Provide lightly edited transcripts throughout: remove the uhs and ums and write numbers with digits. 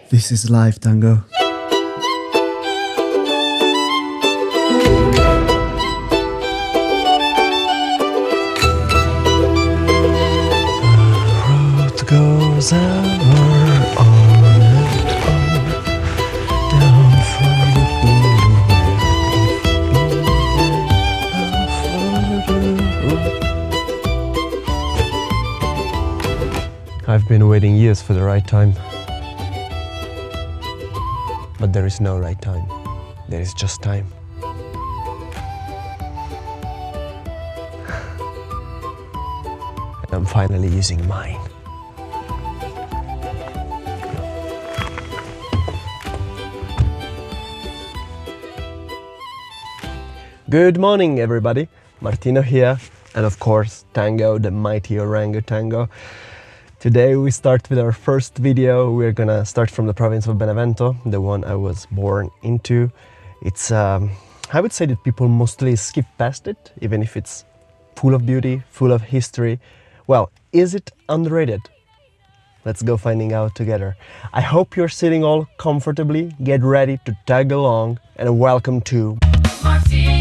This is live tango. Goes ever on and on, down from the I've been waiting years for the right time. But there is no right time. There is just time. And I'm finally using mine. Good morning, everybody. Martino here, and of course, Tango, the mighty Orango Tango. Today we start with our first video. We're gonna start from the province of Benevento, the one I was born into. It's, I would say that people mostly skip past it, even if it's full of beauty, full of history. Well, is it underrated? Let's go finding out together. I hope you're sitting all comfortably, get ready to tag along, and welcome to Martino.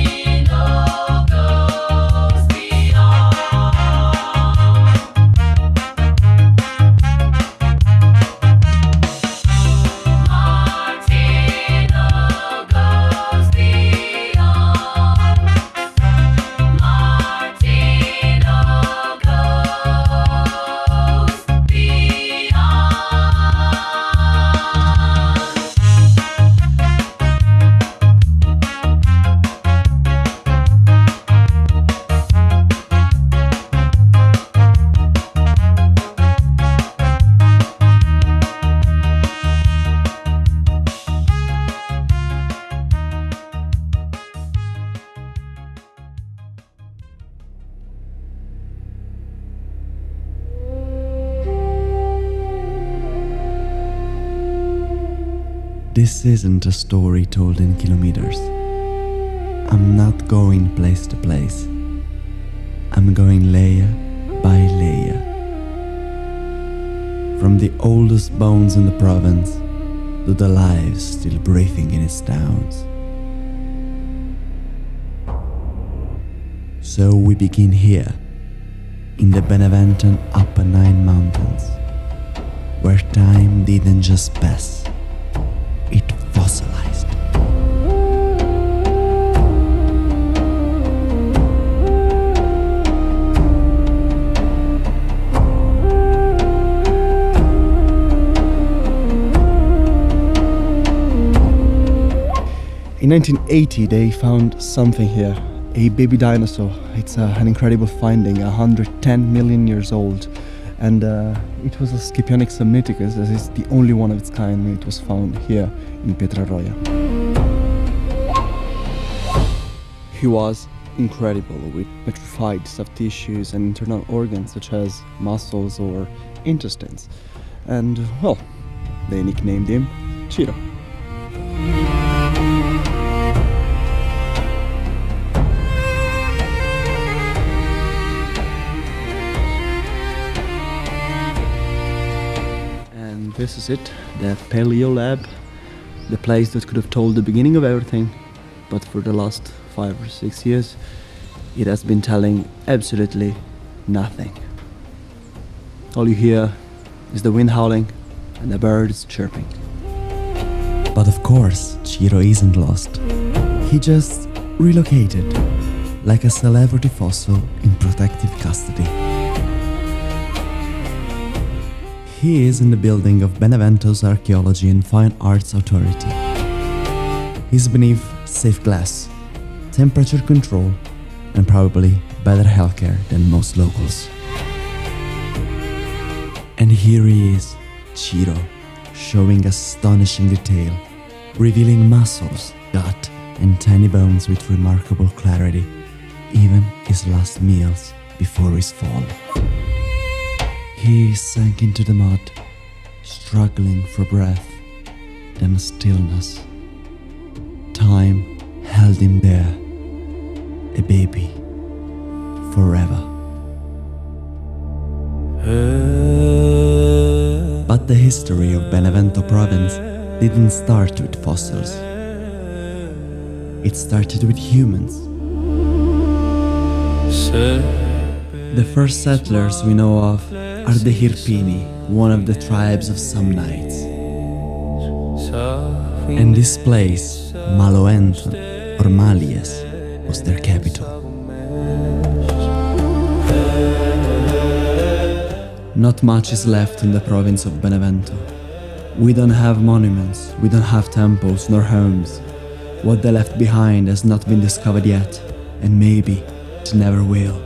This isn't a story told in kilometers. I'm not going place to place. I'm going layer by layer. From the oldest bones in the province to the lives still breathing in its towns. So we begin here, in the Beneventan Apennine Mountains, where time didn't just pass. It fossilized. In 1980 they found something here, a baby dinosaur. It's an incredible finding, 110 million years old. And it was a Scipionic Samniticus, as is the only one of its kind, and it was found here in Pietraroia. He was incredible, with petrified soft tissues and internal organs such as muscles or intestines. And, well, they nicknamed him Ciro. This is it, the Paleo Lab, the place that could have told the beginning of everything, but for the last 5 or 6 years, it has been telling absolutely nothing. All you hear is the wind howling and the birds chirping. But of course, Ciro isn't lost. He just relocated, like a celebrity fossil in protective custody. He is in the building of Benevento's Archaeology and Fine Arts Authority. He's beneath safe glass, temperature control, and probably better healthcare than most locals. And here he is, Ciro, showing astonishing detail, revealing muscles, gut, and tiny bones with remarkable clarity, even his last meals before his fall. He sank into the mud, struggling for breath, then stillness. Time held him there, a baby, forever. But the history of Benevento province didn't start with fossils. It started with humans. The first settlers we know of are the Hirpini, one of the tribes of Samnites. And this place, Maloenton, or Malies, was their capital. Not much is left in the province of Benevento. We don't have monuments, we don't have temples nor homes. What they left behind has not been discovered yet, and maybe it never will.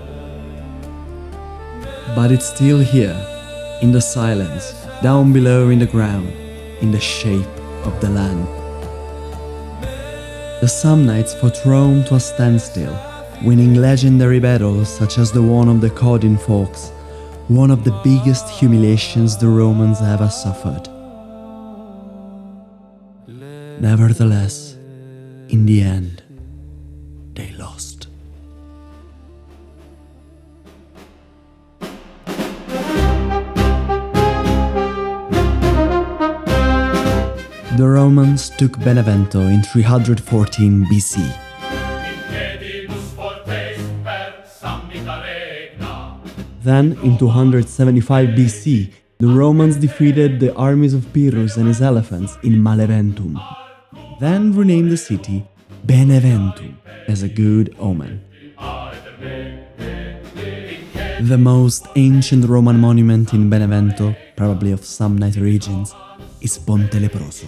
But it's still here, in the silence, down below in the ground, in the shape of the land. The Samnites fought Rome to a standstill, winning legendary battles such as the one of the Caudine Forks, one of the biggest humiliations the Romans ever suffered. Nevertheless, in the end, they lost. The Romans took Benevento in 314 BC. Then, in 275 BC, the Romans defeated the armies of Pyrrhus and his elephants in Maleventum, then renamed the city Beneventum as a good omen. The most ancient Roman monument in Benevento, probably of Samnite origins, is Ponte Leproso.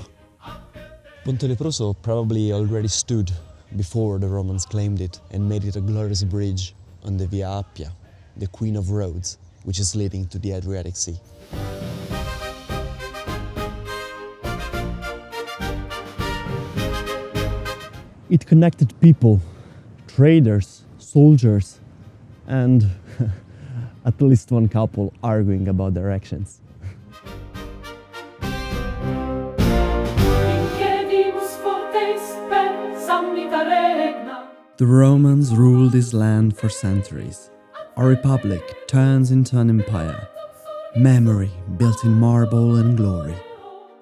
Ponte Leproso probably already stood before the Romans claimed it and made it a glorious bridge on the Via Appia, the Queen of Roads, which is leading to the Adriatic Sea. It connected people, traders, soldiers, and at least one couple arguing about directions. The Romans ruled this land for centuries. A republic turns into an empire. Memory built in marble and glory.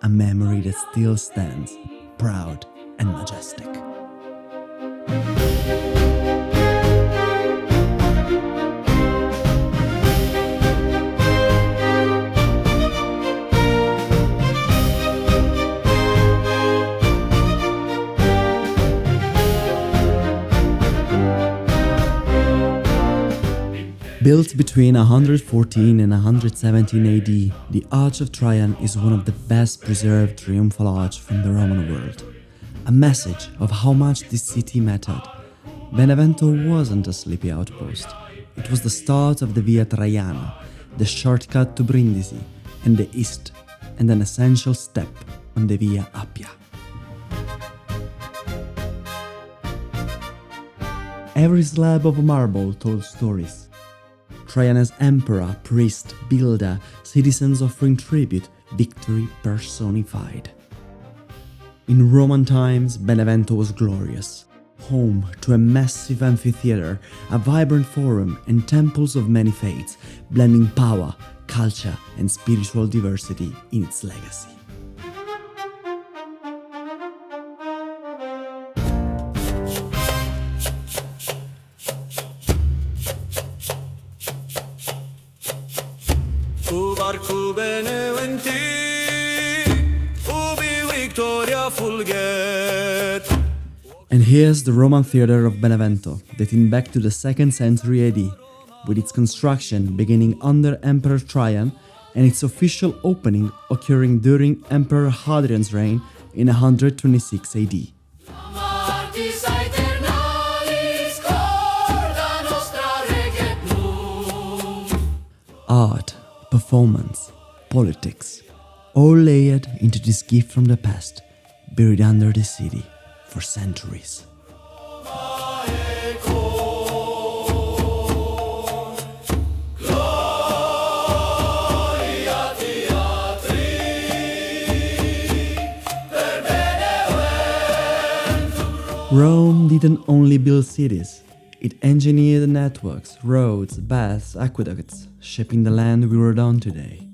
A memory that still stands, proud and majestic. Built between 114 and 117 AD, the Arch of Trajan is one of the best preserved triumphal arch from the Roman world. A message of how much this city mattered. Benevento wasn't a sleepy outpost. It was the start of the Via Traiana, the shortcut to Brindisi and the east, and an essential step on the Via Appia. Every slab of marble told stories. Trajan as emperor, priest, builder, citizens offering tribute, victory personified. In Roman times, Benevento was glorious, home to a massive amphitheater, a vibrant forum, and temples of many faiths, blending power, culture, and spiritual diversity in its legacy. And here's the Roman theatre of Benevento, dating back to the 2nd century AD, with its construction beginning under Emperor Trajan and its official opening occurring during Emperor Hadrian's reign in 126 AD. art, performance, politics, all layered into this gift from the past, buried under the city for centuries. Rome didn't only build cities, it engineered networks, roads, baths, aqueducts, shaping the land we rode on today.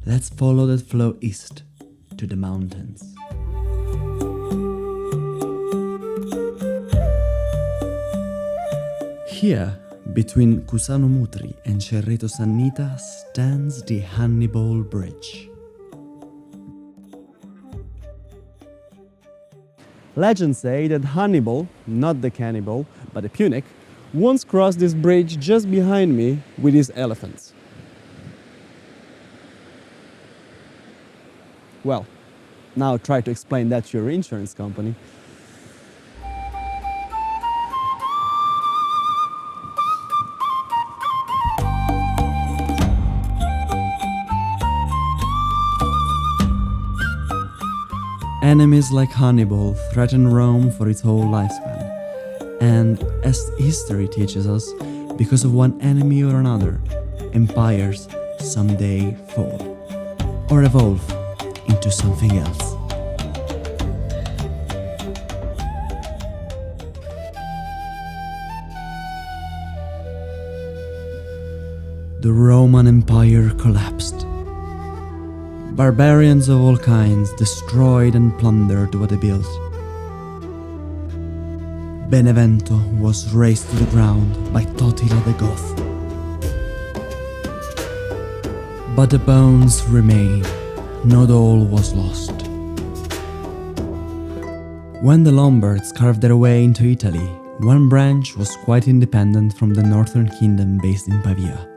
Let's follow that flow east to the mountains. Here, between Cusano Mutri and Cerreto Sannita, stands the Hannibal Bridge. Legends say that Hannibal, not the cannibal, but the Punic, once crossed this bridge just behind me with his elephants. Well, now try to explain that to your insurance company. Enemies like Hannibal threaten Rome for its whole lifespan. And as history teaches us, because of one enemy or another, empires someday fall or evolve into something else. The Roman Empire collapsed. Barbarians of all kinds destroyed and plundered what they built. Benevento was razed to the ground by Totila the Goth. But the bones remain, not all was lost. When the Lombards carved their way into Italy, one branch was quite independent from the northern kingdom based in Pavia.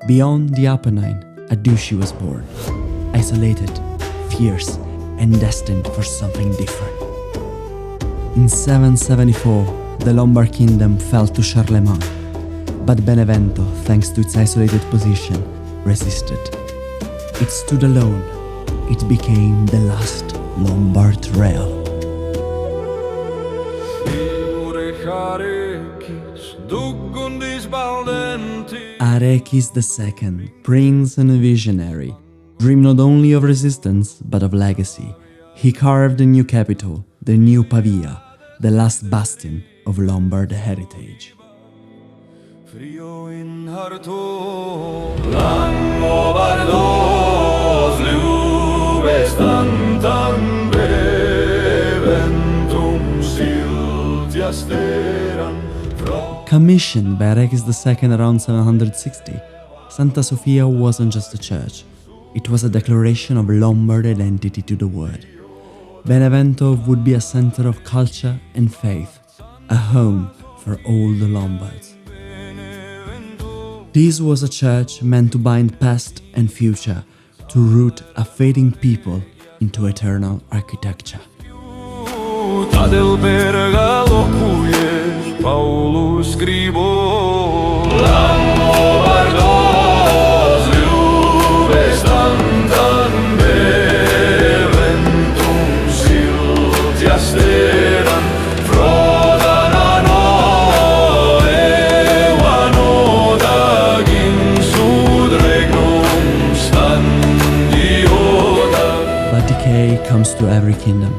Beyond the Apennine, a duchy was born, isolated, fierce, and destined for something different. In 774, the Lombard kingdom fell to Charlemagne, but Benevento, thanks to its isolated position, resisted. It stood alone. It became the last Lombard realm. Arekis II, prince and visionary, dreamed not only of resistance but of legacy. He carved a new capital, the new Pavia, the last bastion of Lombard heritage. Commissioned by Arekis II around 760, Santa Sofia wasn't just a church, it was a declaration of Lombard identity to the world. Benevento would be a center of culture and faith, a home for all the Lombards. This was a church meant to bind past and future, to root a fading people into eternal architecture. But decay comes to every kingdom.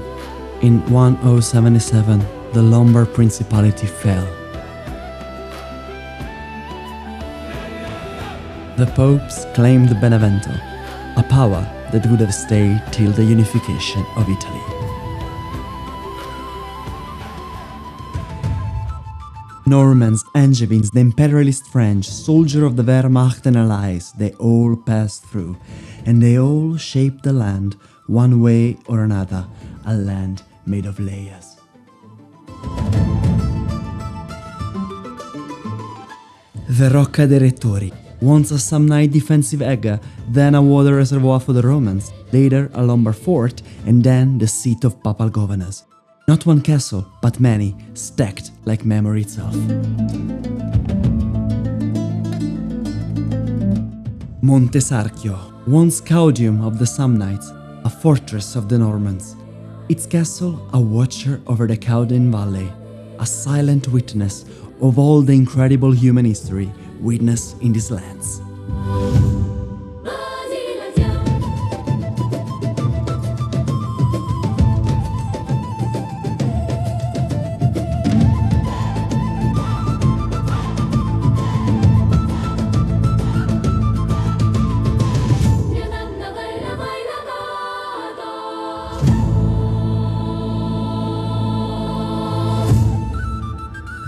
In 1077, the Lombard Principality fell. The popes claimed Benevento, a power that would have stayed till the unification of Italy. Normans, Angevins, the imperialist French, soldiers of the Wehrmacht and allies, they all passed through, and they all shaped the land one way or another, a land made of layers. The Rocca dei Rettori, once a Samnite defensive eger, then a water reservoir for the Romans, later a Lombard fort, and then the seat of papal governors. Not one castle, but many, stacked like memory itself. Monte Sarchio, once caudium of the Samnites, a fortress of the Normans. Its castle a watcher over the Caudine Valley, a silent witness of all the incredible human history witnessed in these lands.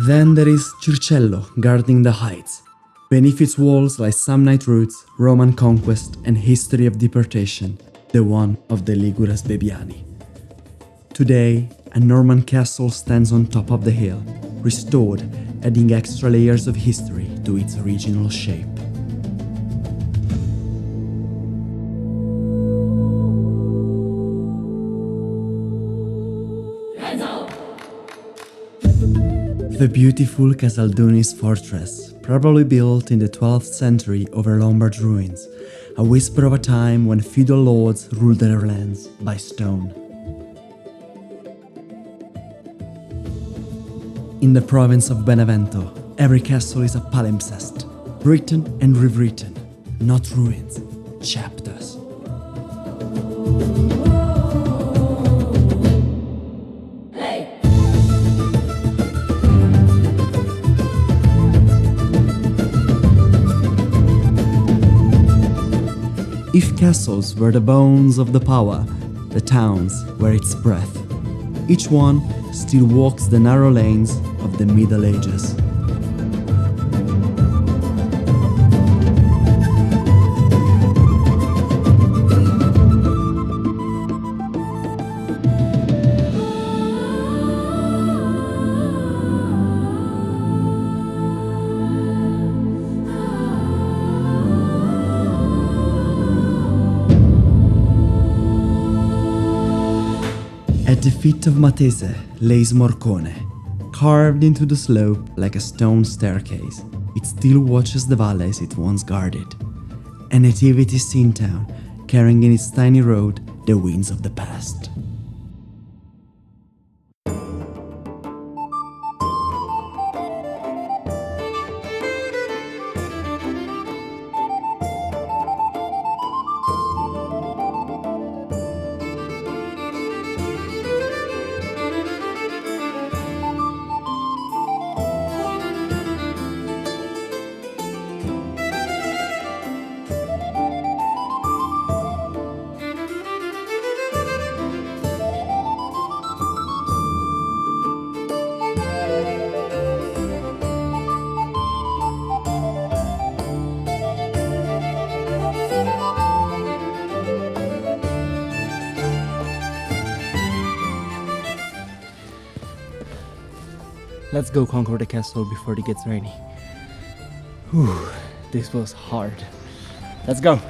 Then there is Circello guarding the heights. Beneath its walls lie Samnite roots, Roman conquest and history of deportation, the one of the Ligures Bebiani. Today, a Norman castle stands on top of the hill, restored, adding extra layers of history to its original shape. The beautiful Casaldunis fortress, probably built in the 12th century over Lombard ruins, a whisper of a time when feudal lords ruled their lands by stone. In the province of Benevento, every castle is a palimpsest, written and rewritten, not ruins, chapters. If castles were the bones of the power, the towns were its breath. Each one still walks the narrow lanes of the Middle Ages. At the feet of Matese lays Morcone, carved into the slope like a stone staircase. It still watches the valleys it once guarded. A nativity scene town, carrying in its tiny road the winds of the past. Let's go conquer the castle before it gets rainy. Whew, this was hard. Let's go!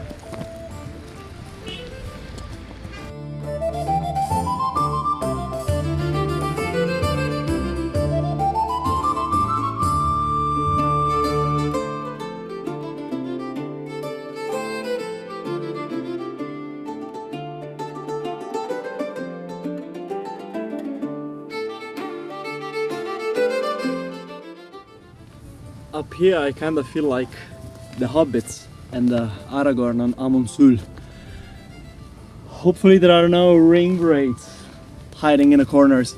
Up here I kind of feel like the hobbits and Aragorn on Amon Sul. Hopefully there are no ring wraiths hiding in the corners.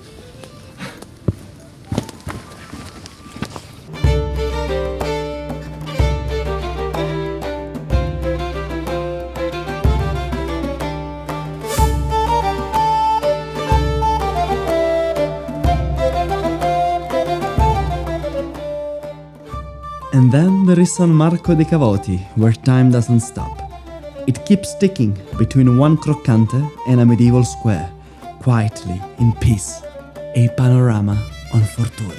And then there is San Marco dei Cavoti, where time doesn't stop. It keeps ticking between one croccante and a medieval square, quietly, in peace, a panorama on Fortore.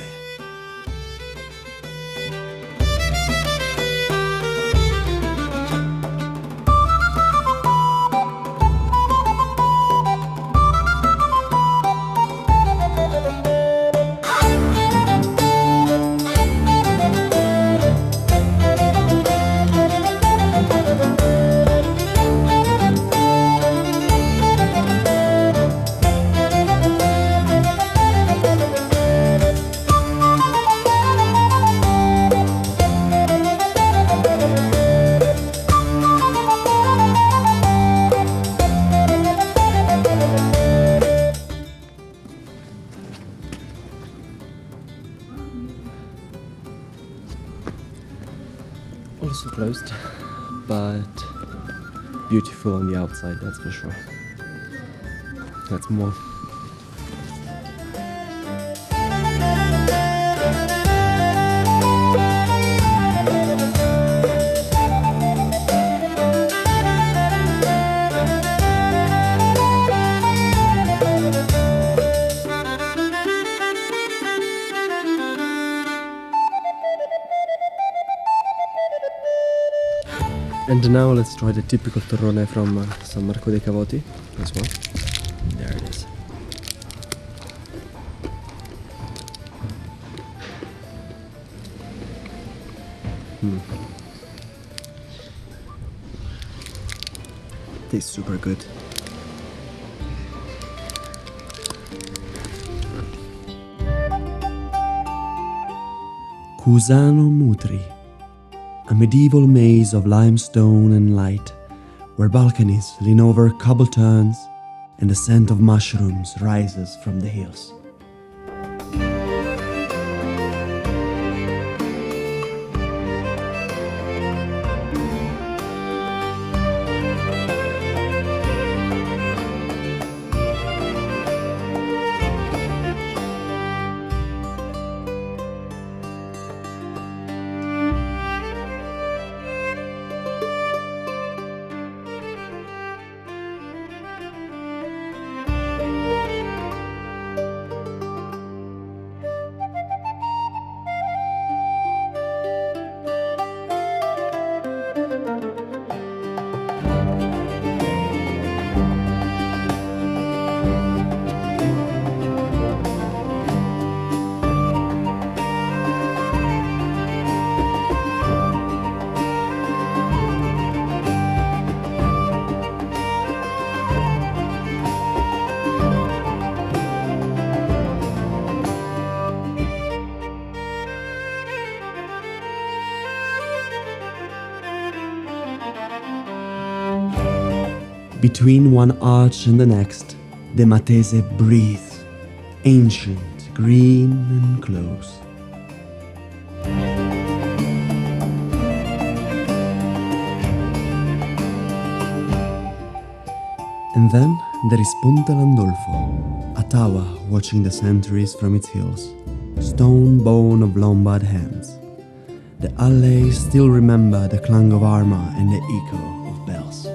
but beautiful on the outside, that's for sure. Let's move. And now let's try the typical torrone from San Marco dei Cavoti. This one. There it is. Tastes super good. Cusano Mutri, a medieval maze of limestone and light, where balconies lean over cobble turns and the scent of mushrooms rises from the hills. Between one arch and the next, the Matese breathes, ancient, green and close. And then there is Ponte Landolfo, a tower watching the centuries from its hills, stone bone of Lombard hands. The alleys still remember the clang of armor and the echo of bells.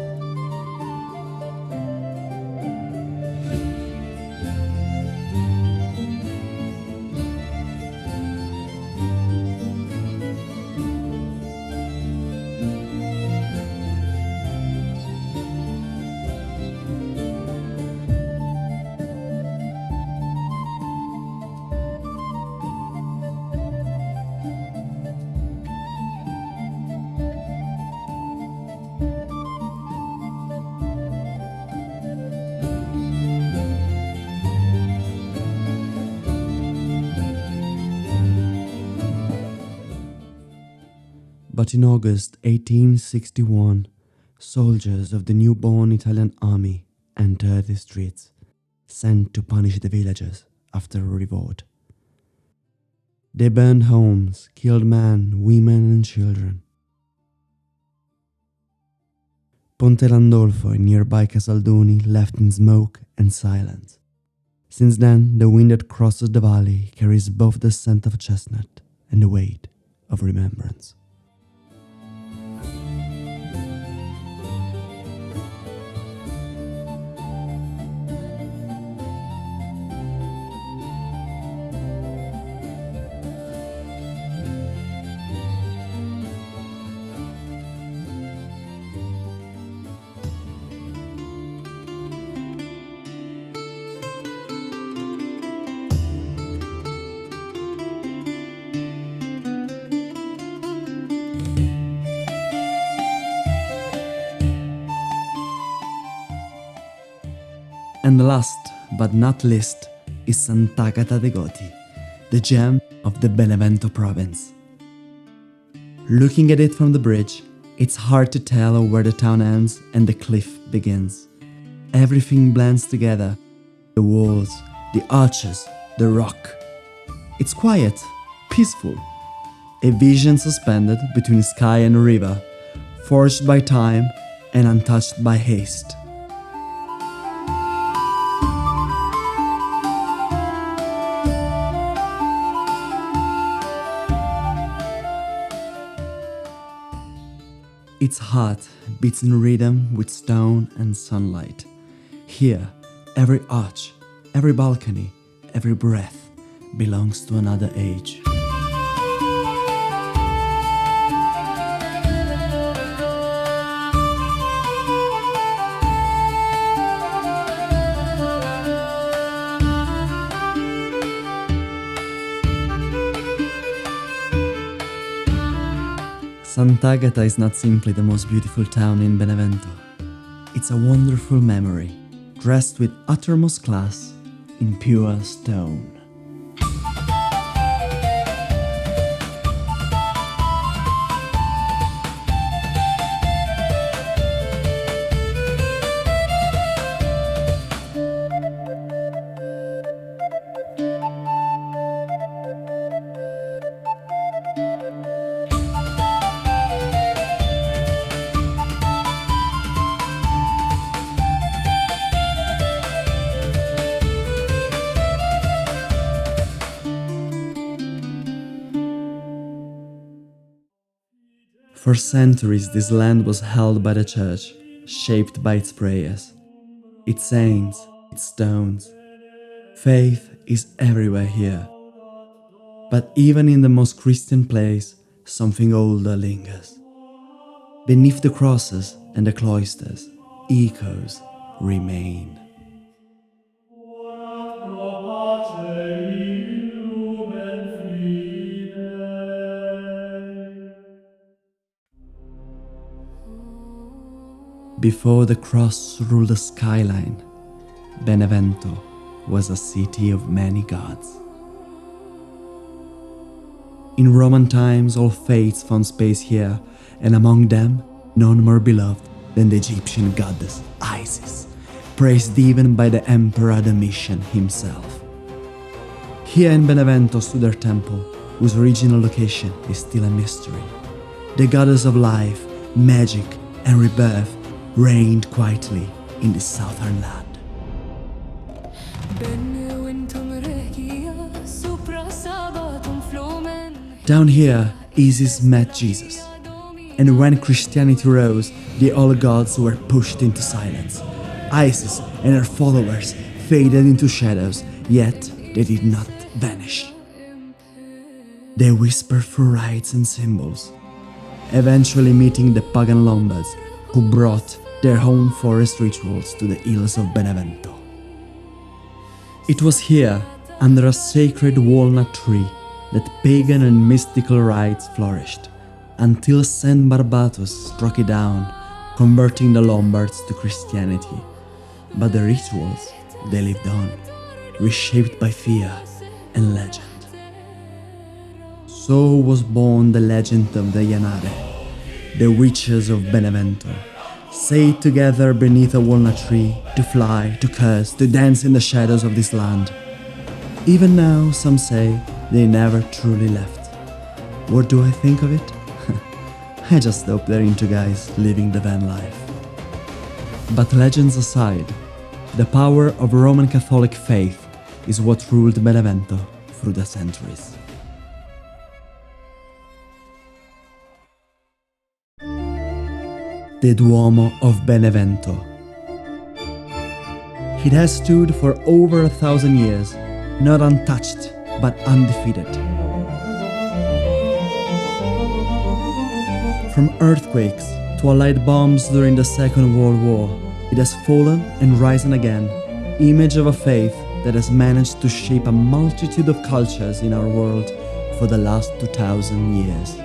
But in August 1861, soldiers of the newborn Italian army entered the streets, sent to punish the villagers after a revolt. They burned homes, killed men, women and children. Ponte Landolfo and nearby Casaldoni left in smoke and silence. Since then, the wind that crosses the valley carries both the scent of chestnut and the weight of remembrance. And last but not least is Sant'Agata Dè Goti, the gem of the Benevento province. Looking at it from the bridge, it's hard to tell where the town ends and the cliff begins. Everything blends together, the walls, the arches, the rock. It's quiet, peaceful, a vision suspended between sky and river, forged by time and untouched by haste. Its heart beats in rhythm with stone and sunlight. Here, every arch, every balcony, every breath belongs to another age. Sant'Agata is not simply the most beautiful town in Benevento. It's a wonderful memory, dressed with uttermost class in pure stone. For centuries, this land was held by the church, shaped by its prayers, its saints, its stones. Faith is everywhere here. But even in the most Christian place, something older lingers. Beneath the crosses and the cloisters, echoes remain. Before the cross ruled the skyline, Benevento was a city of many gods. In Roman times, all faiths found space here, and among them, none more beloved than the Egyptian goddess Isis, praised even by the Emperor Domitian himself. Here in Benevento stood her temple, whose original location is still a mystery. The goddess of life, magic, and rebirth reigned quietly in this southern land. Down here, Isis met Jesus, and when Christianity rose, the old gods were pushed into silence. Isis and her followers faded into shadows, yet they did not vanish. They whispered through rites and symbols, eventually meeting the pagan Lombards, who brought their own forest rituals to the hills of Benevento. It was here, under a sacred walnut tree, that pagan and mystical rites flourished, until Saint Barbatus struck it down, converting the Lombards to Christianity. But the rituals, they lived on, reshaped by fear and legend. So was born the legend of the Janare, the witches of Benevento, stayed together beneath a walnut tree to fly, to curse, to dance in the shadows of this land. Even now, some say they never truly left. What do I think of it? I just hope they're into guys living the van life. But legends aside, the power of Roman Catholic faith is what ruled Benevento through the centuries. The Duomo of Benevento. It has stood for over 1,000 years, not untouched but undefeated. From earthquakes to Allied bombs during the Second World War, it has fallen and risen again, image of a faith that has managed to shape a multitude of cultures in our world for the last 2,000 years.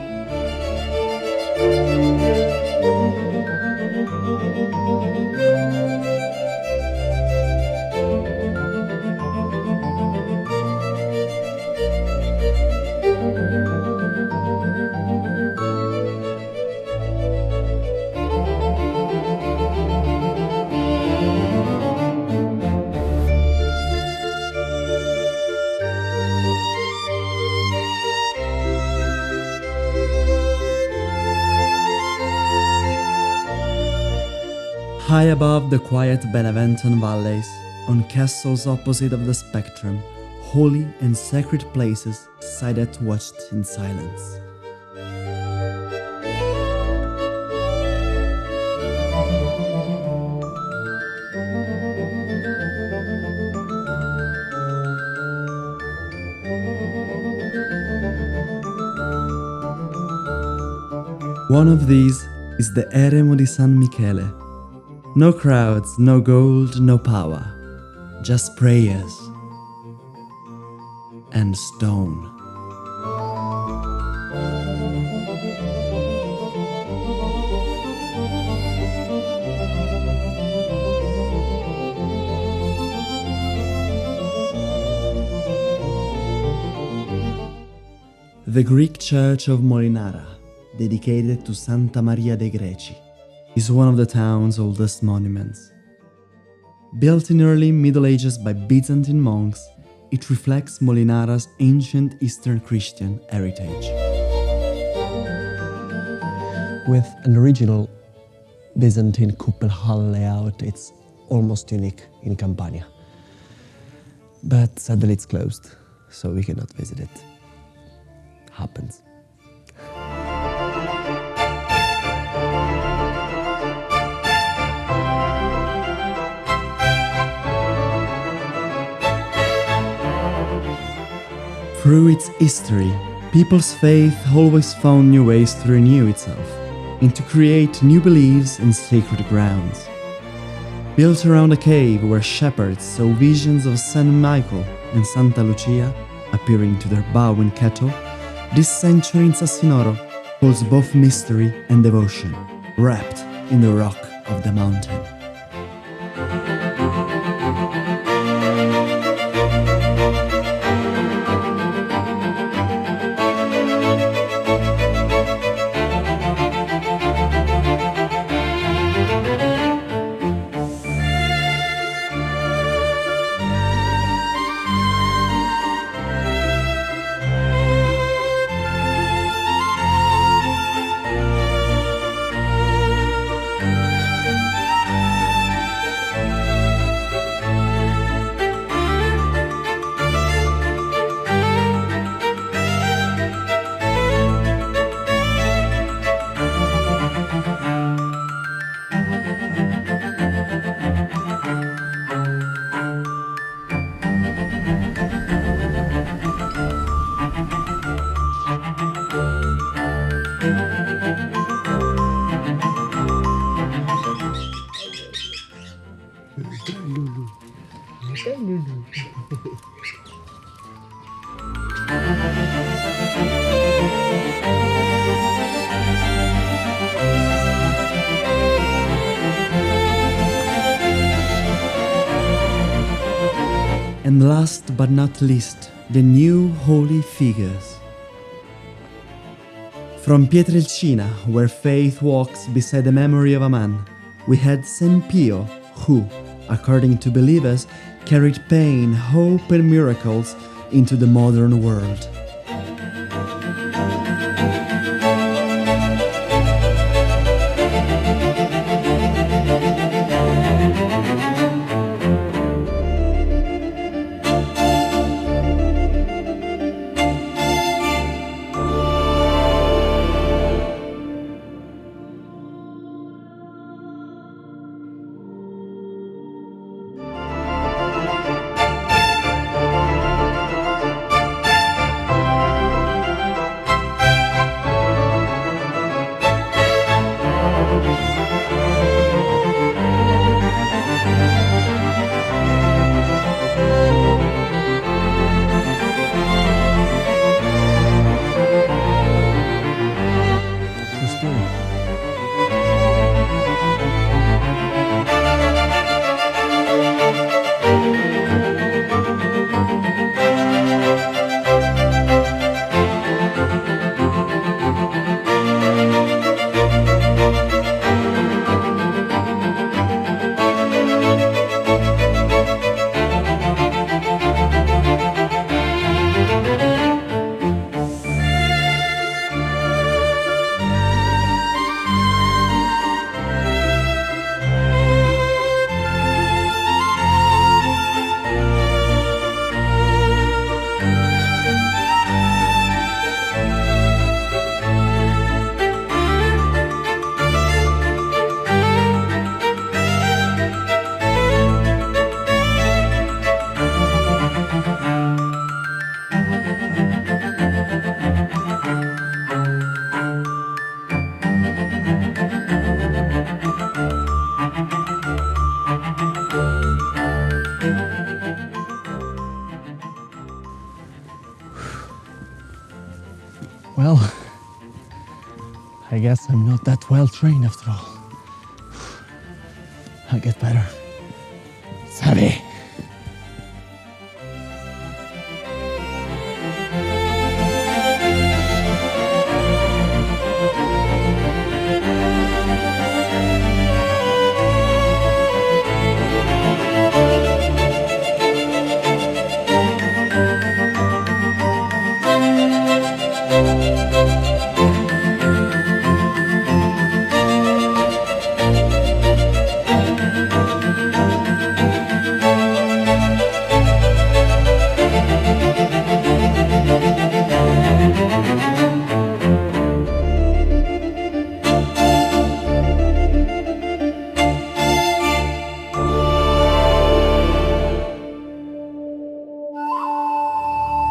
High above the quiet Beneventan valleys, on castles opposite of the spectrum, holy and sacred places Saidet watched in silence. One of these is the Eremo di San Michele. No crowds, no gold, no power, just prayers and stone. The Greek church of Molinara, dedicated to Santa Maria dei Greci, is one of the town's oldest monuments. Built in early Middle Ages by Byzantine monks, it reflects Molinara's ancient Eastern Christian heritage. With an original Byzantine Kuppelhall layout, it's almost unique in Campania. But sadly it's closed, so we cannot visit it. Happens. Through its history, people's faith always found new ways to renew itself and to create new beliefs and sacred grounds. Built around a cave where shepherds saw visions of Saint Michael and Santa Lucia appearing to their bow and cattle, this sanctuary in Sassinoro holds both mystery and devotion, wrapped in the rock of the mountain. And last but not least, the new holy figures. From Pietrelcina, where faith walks beside the memory of a man, we had Saint Pio, who, according to believers, carried pain, hope and miracles into the modern world. guess I'm not that well trained after all. I'll get better. It's heavy.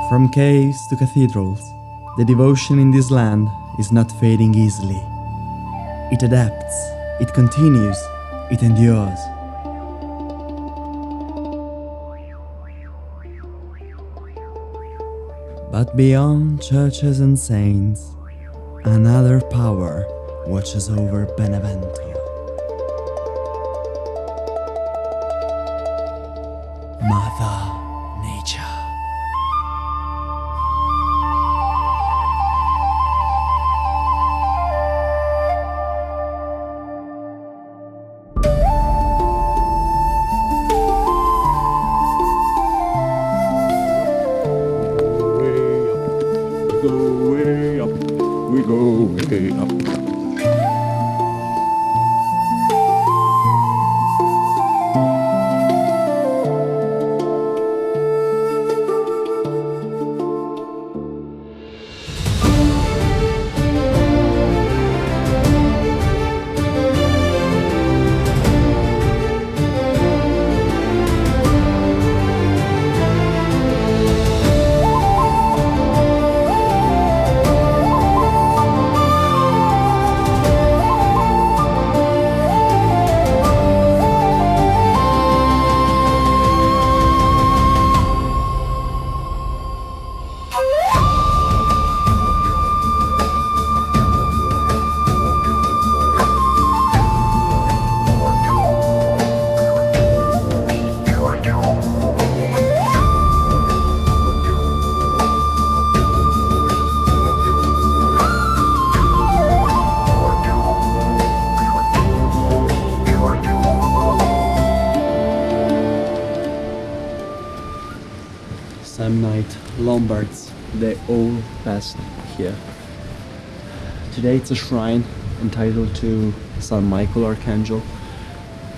From caves to cathedrals, the devotion in this land is not fading easily. It adapts, it continues, it endures. But beyond churches and saints, another power watches over Benevento. Mother Nature. We go way up. Samnite, Lombards, they all passed here. Today it's a shrine entitled to Saint Michael Archangel.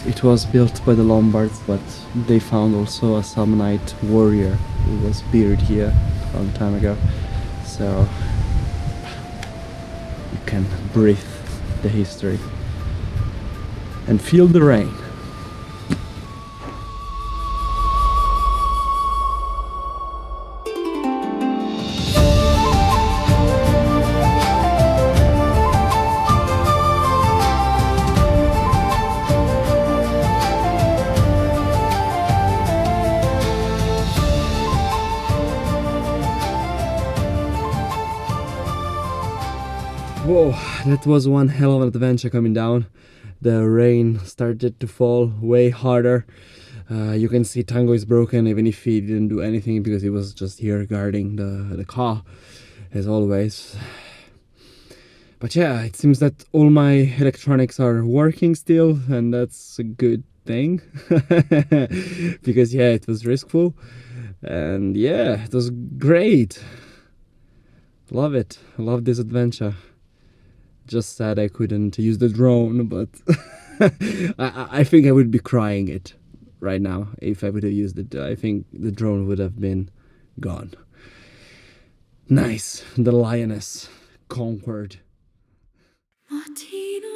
It was built by the Lombards, but they found also a Samnite warrior who was buried here a long time ago. So you can breathe the history and feel the rain. Whoa, that was one hell of an adventure coming down. The rain started to fall way harder. You can see Tango is broken even if he didn't do anything because he was just here guarding the car as always. But yeah, it seems that all my electronics are working still, and that's a good thing. Because yeah, it was riskful, and yeah, it was great. Love it. I love this adventure. Just sad I couldn't use the drone, but I think I would be crying it right now if I would have used it. I think the drone would have been gone. Nice. The lioness conquered. Martino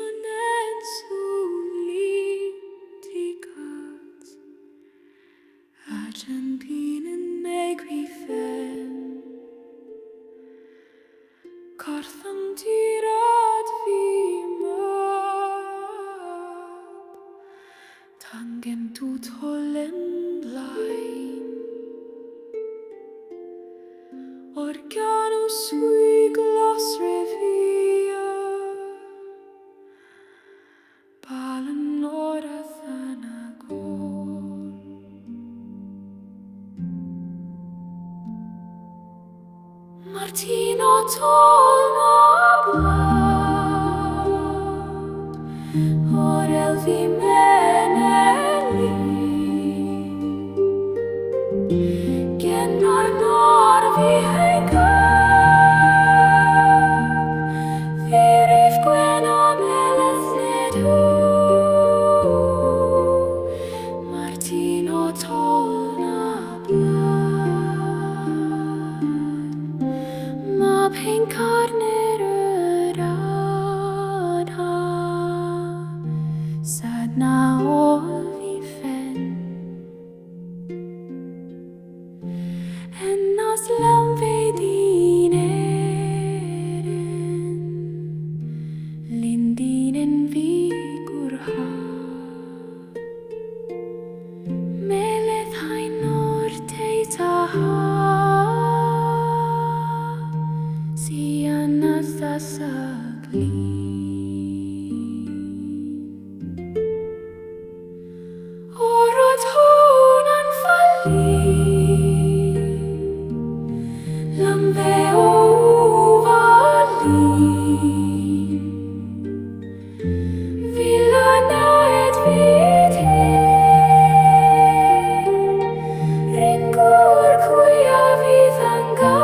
Argentinen megriffen Kartham tirat vimab Tangen tut Holland line Organus sui glas revia Martino torna Orel vi meneli Gennar vi hega Virif gwena melethnedu Martino torna Ma pen carneröda Sadna olifen Ennas lamvedineren Lindinen vigurha Meleth hainor teitaha Sianas tasagli Orot honan falli Lamve ovali Villana et vite Ringur quia vidanga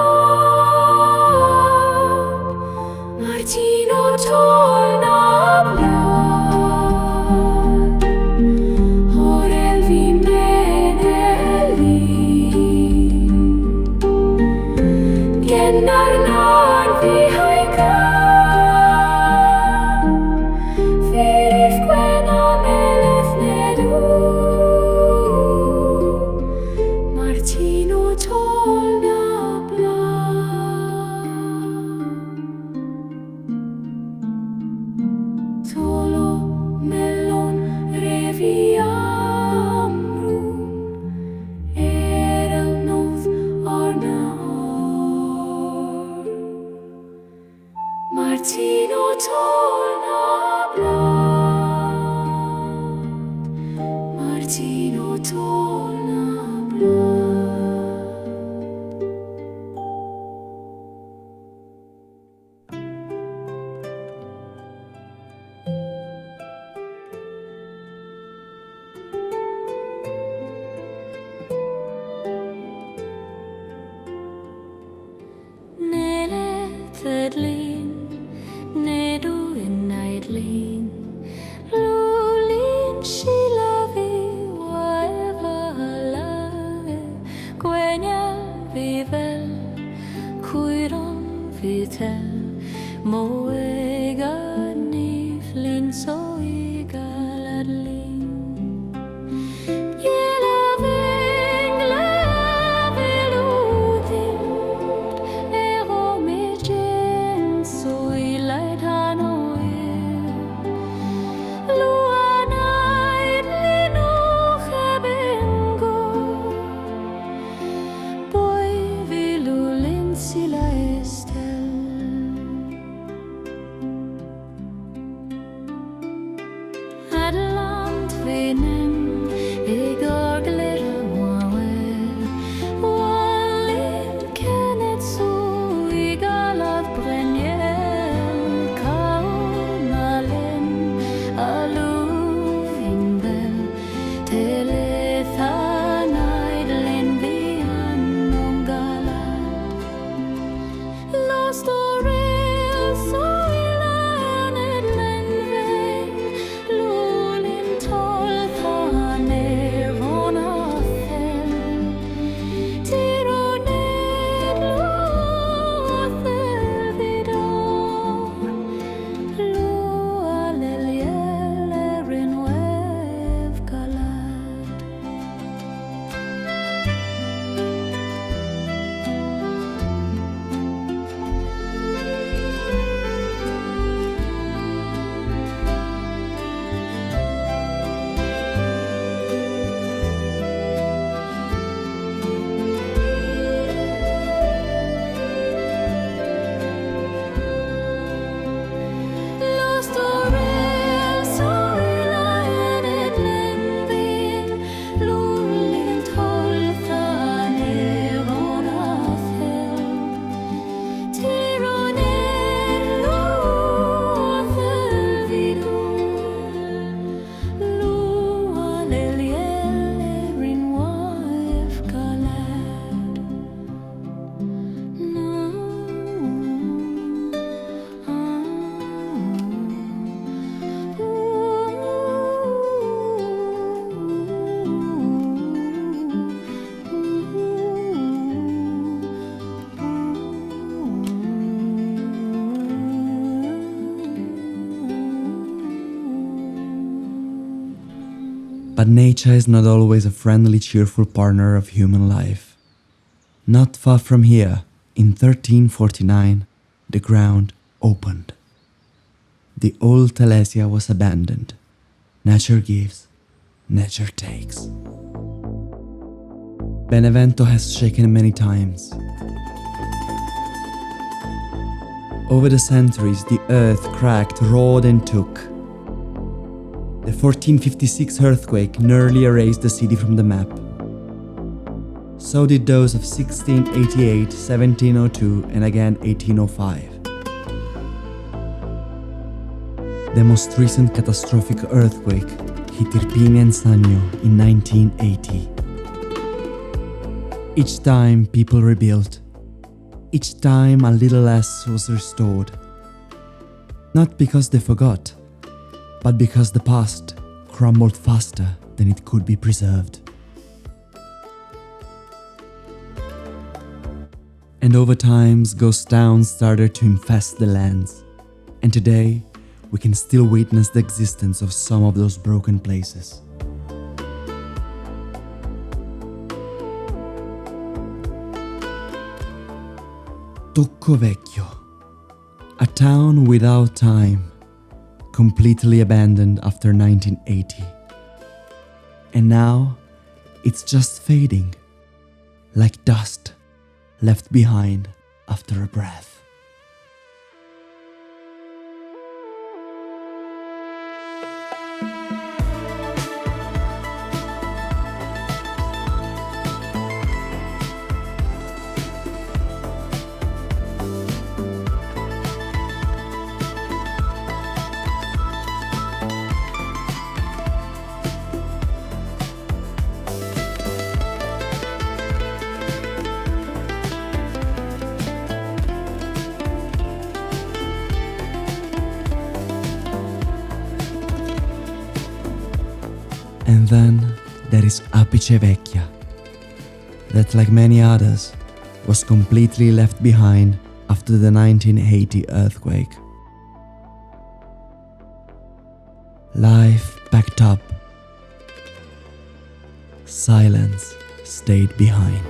Martino torna Orel vi meneli Gennar vi haiga Virif gwena melethnedu Martino torna Solo mellon reviamrum Erel nos arnaor Martino torna Martino torna Tedlin, Nedu in Nightlin, Lulin, she lavi, whatever lave, Gwenya vivel, Cuiron vitel, Moega niflin, so egaladlin. Yelaving, laveludin, Tall But nature is not always a friendly, cheerful partner of human life. Not far from here, in 1349, the ground opened. The old Telesia was abandoned. Nature gives, nature takes. Benevento has shaken many times. Over the centuries, the earth cracked, roared and took. The 1456 earthquake nearly erased the city from the map. So did those of 1688, 1702, and again 1805. The most recent catastrophic earthquake hit Irpine and Sannio in 1980. Each time people rebuilt. Each time a little less was restored. Not because they forgot, but because the past crumbled faster than it could be preserved. And over time, ghost towns started to infest the lands. And today, we can still witness the existence of some of those broken places. Bocca Vecchia, a town without time, completely abandoned after 1980. And now, it's just fading, like dust left behind after a breath. And then there is Apice Vecchia, that, like many others, was completely left behind after the 1980 earthquake. Life packed up. Silence stayed behind.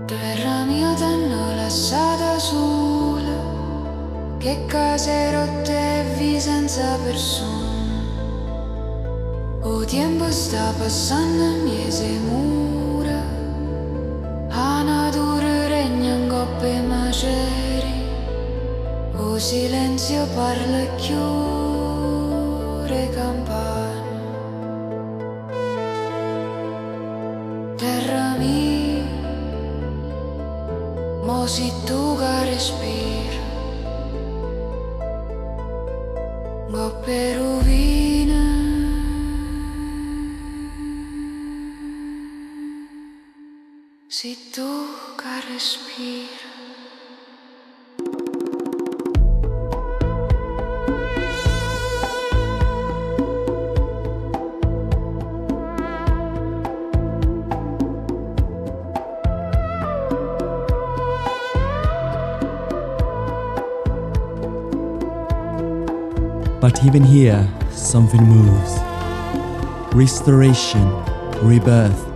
Terra mia t'hanno lasciata sola, che case rotte e vi senza persone. O tempo sta passando e mi si mura, a natura regna in coppe maceri, o silenzio parla e chiure campane. Terra mia, mo si tu che respira, coppe rovine, si tu che respira. But even here, something moves. Restoration, rebirth.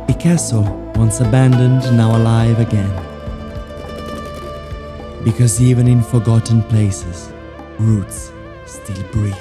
A castle once abandoned, now alive again. Because even in forgotten places, roots still breathe.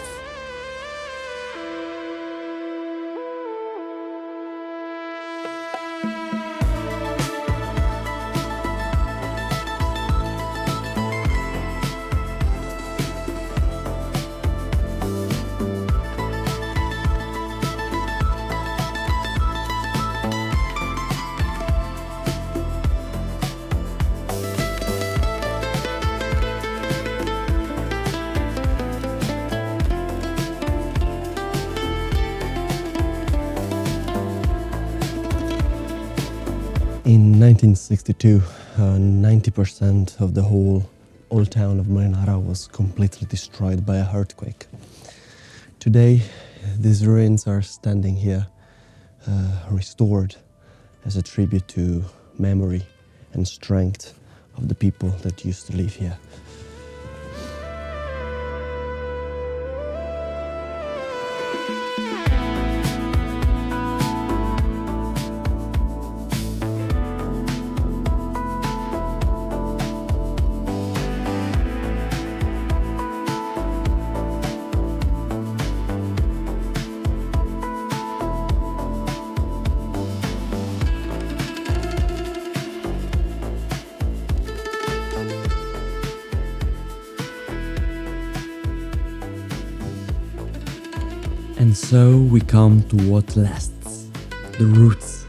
In 1962, 90% of the whole old town of Marinara was completely destroyed by a earthquake. Today, these ruins are standing here, restored as a tribute to memory and strength of the people that used to live here. And so we come to what lasts, the roots,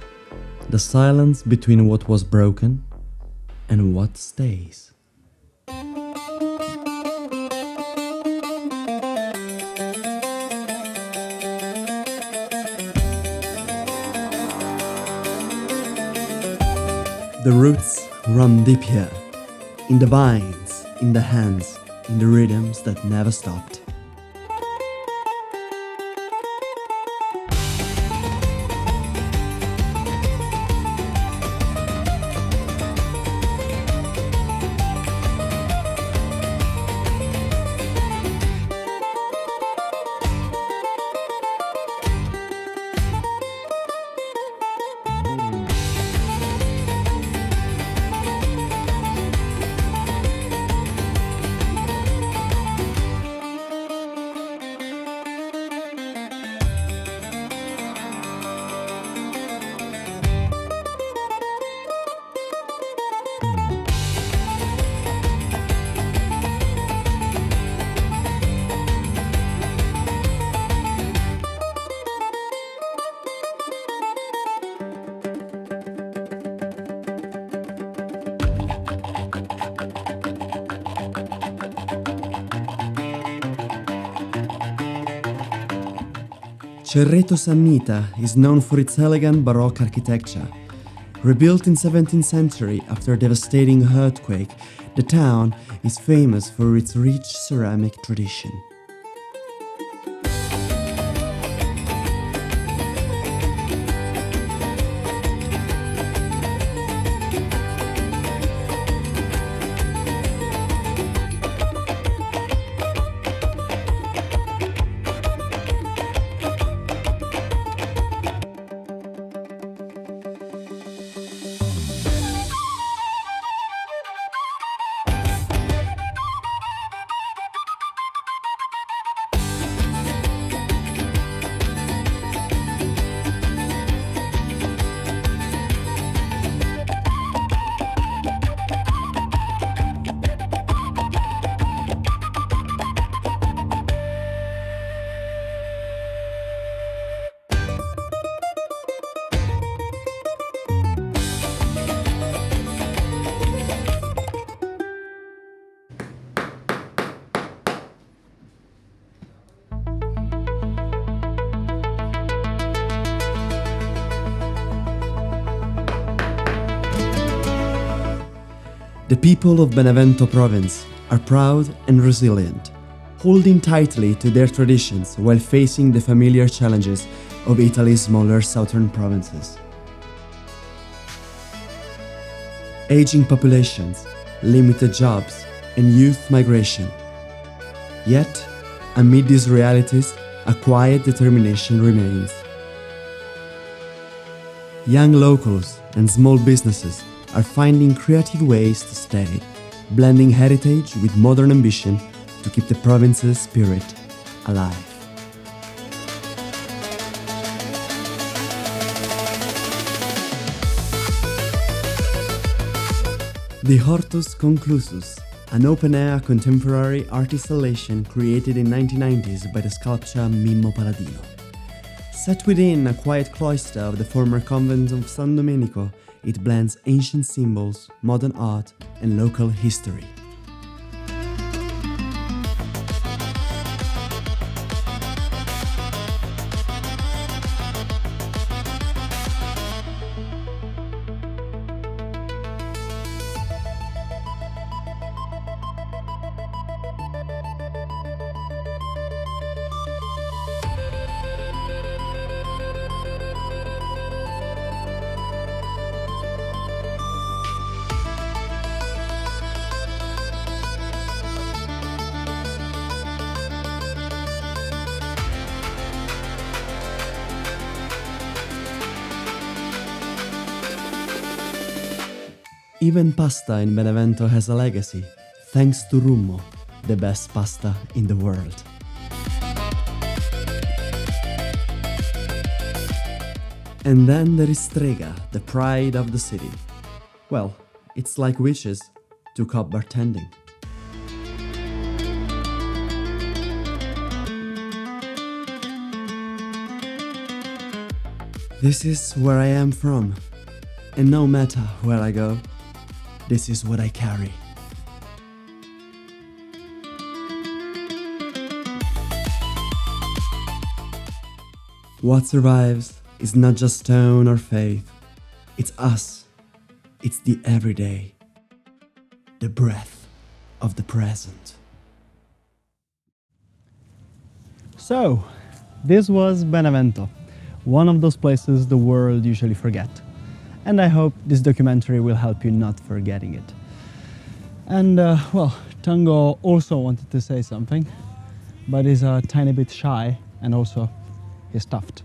the silence between what was broken and what stays. The roots run deep here, in the vines, in the hands, in the rhythms that never stopped. Cerreto Samnite is known for its elegant Baroque architecture. Rebuilt in 17th century after a devastating earthquake, the town is famous for its rich ceramic tradition. The people of Benevento province are proud and resilient, holding tightly to their traditions while facing the familiar challenges of Italy's smaller southern provinces. Aging populations, limited jobs, and youth migration. Yet, amid these realities, a quiet determination remains. Young locals and small businesses are finding creative ways to stay, blending heritage with modern ambition to keep the province's spirit alive. The Hortus Conclusus, an open-air contemporary art installation created in 1990s by the sculptor Mimmo Paladino. Set within a quiet cloister of the former convent of San Domenico, it blends ancient symbols, modern art, and local history. Even pasta in Benevento has a legacy, thanks to Rummo, the best pasta in the world. And then there is Strega, the pride of the city. Well, it's like wishes took up bartending. This is where I am from, and no matter where I go, this is what I carry. What survives is not just stone or faith, it's us, it's the everyday, the breath of the present. So, this was Benevento, one of those places the world usually forget. And I hope this documentary will help you not forgetting it. And well, Tango also wanted to say something, but he's a tiny bit shy and also he's stuffed.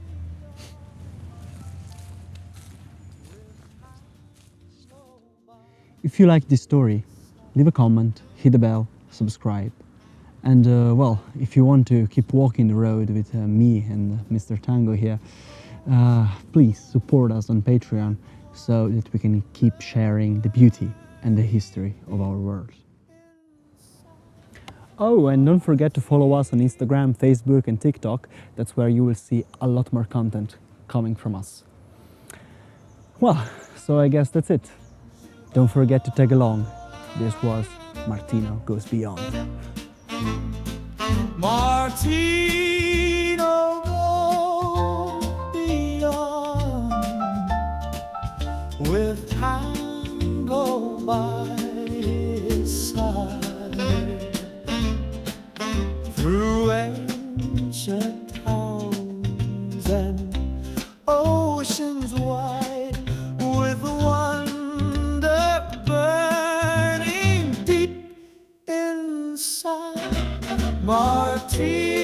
If you like this story, leave a comment, hit the bell, subscribe. And well, if you want to keep walking the road with me and Mr. Tango here, please support us on Patreon so that we can keep sharing the beauty and the history of our world. Oh, and don't forget to follow us on Instagram, Facebook and TikTok. That's where you will see a lot more content coming from us. Well, so I guess that's it. Don't forget to tag along. This was Martino Goes Beyond. Martino goes beyond with tango by his side through ancient towns and oceans wide with wonder burning deep inside. Martino